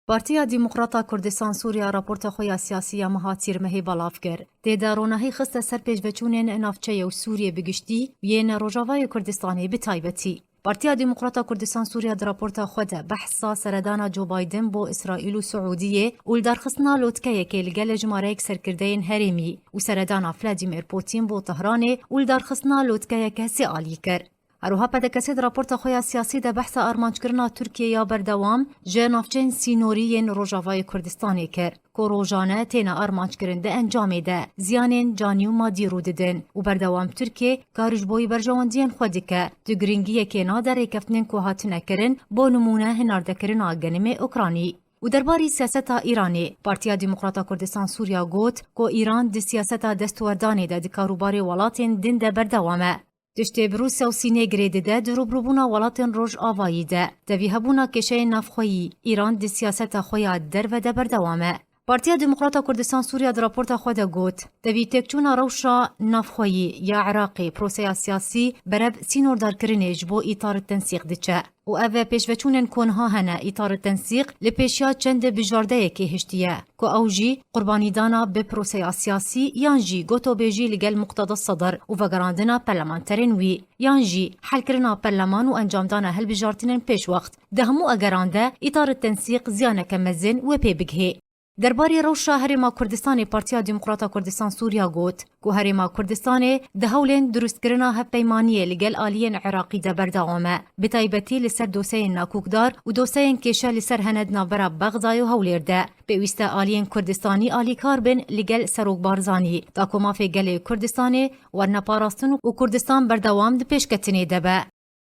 پارتیا دیموکراتا کردستان سوریا راپورت خویا سیاسی مهاتیر مهی بلاف کر. تیدا رونهی خست سر پیشوچونین نافچه و سوریه بگشتی و یه روجاوای کردستانی بتایبتی. پارتیا دیموکراتا کردستان سوریا در راپورت خود بحثا سردانا جو بایدن بو اسرائیل و سعودیه و درخصنا لوتکه که لگل جماره یک سرکردین هرمی و سردانا فلادیمیر پوتین بو طهرانه و درخصنا لوتکه که سیالی کر. اروها پدکسی در راپورت خویا سیاسی ده بحث ارمانج کرنا ترکیه یا بردوام جه نافچین سینوریین روجاوای کردستانی کر که روجانه تینا ارمانج کرنده انجامه ده زیانین جانی و مادی رو ددن و بردوام ترکیه کارج بوی برجواندین خودی که دگرینگیه که نادر کفتنین که هاتنه کرن با نمونه هنارده کرن آگنم اوکرانی. و درباری سیاست ایرانی پارتیا دیموکراتا کردستان سوریا گوت که ایران دی سیاست دستوردانی ده دی کاروباری ولاتین دین ده بردوامه. تشتی بروسیا و سینه گریده ده دروبروبونا ولاتن روش آوایی ده دوی هبونا کشه نفخویی ایران دی سیاست خویا در و ده بردوامه. پارتیا دیموکراتا کردستان سوریا در راپورت خود گوت دوی تکچونا روشا نفخویی یا عراقی پروسیا سیاسی برب سینور دار کرنیج بو ایتار تنسیق دچه و اوه پیشوچونن کنها هنه ایتار تنسیق لپیشیا چند بجارده که هشتیه که اوجی قربانی دانا به پروسیا سیاسی یانجی گوتو بیجی لگل مقتضى الصدر و وگراندنا پرلمانترین وی یانجی حل کرنا پرلمان و انجام دانا هل بجارتنن پیش وقت دهمو اگرانده ایتار تنسیق زیانه کمزن و پی بگهی. درباره روشا هرما کردستان پارتیا دیموکراتا کردستان سوریا گوت که هرما کردستان دهولین درست کرنا هفپیمانیه لگل آلین عراقی ده بردوامه بتایبتی لسر دوسین ناکوکدار و دوسین کشه لسر هند نابرا بغدای و هولیر ده بویسته آلین کردستانی آلی کار بن لگل سروک بارزانی تا کمافی گل کردستانی ورنه پاراستن و کردستان بردوام ده پیشکتنی ده به.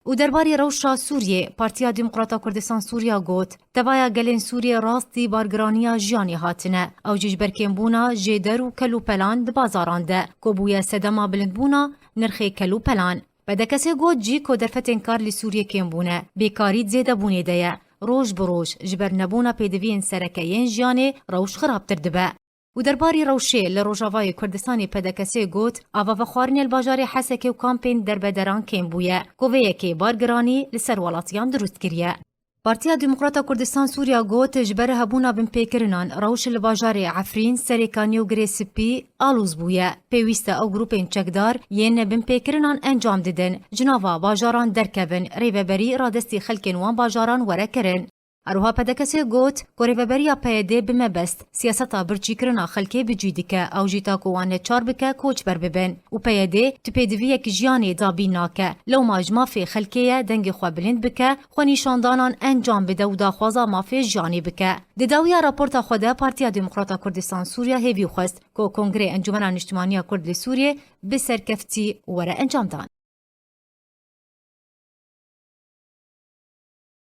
و درباره روشا سوریه پارتیا دیموکراتا کردستان سوریا گوت توایا گلین سوریه راستی بارگرانیا جیانی هاتنه او جیجبرکین بونا جیدر و کلو پلان ده بازاران ده که بویا سدما بلند بونا نرخی کلو پلان. بدکسی گوت جی که درفتین کار لی سوریه کین بونه بیکاری زیده بونه ده روش بروش جبر نبونا پیدوین سرکیین جیانی روش خرابتر دبه. و درباری روشه لروجاوای کردستانی پدکسی گوت آوا و خوارنی الباجاری حسکی و کامپین در بدران کین بویه کوویه که بارگرانی لسر ولاتیان درست کریه. پارتیا دیموکراتا کردستان سوریا گوت جبر هبونا بن پیکرنان روش الباجاری عفرین سریکانی و گریسپی آلوز بویه پیوسته او گروپین چکدار ین بن پیکرنان انجام ددن جناوا باجاران درکبن ریوبری رادستی خلکن وان باجاران وره کرن. اروها پدکسی گوت کوریوبریا پیده بمبست سیاستا برچی کرنا خلکی بجیدکه او جیتا کوانه چار بکه کوچ بر ببن و پیده تو پیدویه که جیانی دابی ناکه لو ماجما فی خلکیه دنگ خواه بلند بکه خو نیشاندانان انجام بده و داخوازا مافی جیانی بکه. دداویا راپورتا خوده پارتیا دیموکراتا کردستان سوریا هیوی خواست که کنگره انجمن اجتماعی کرد سوریه به سرکفتی وره انجام دان.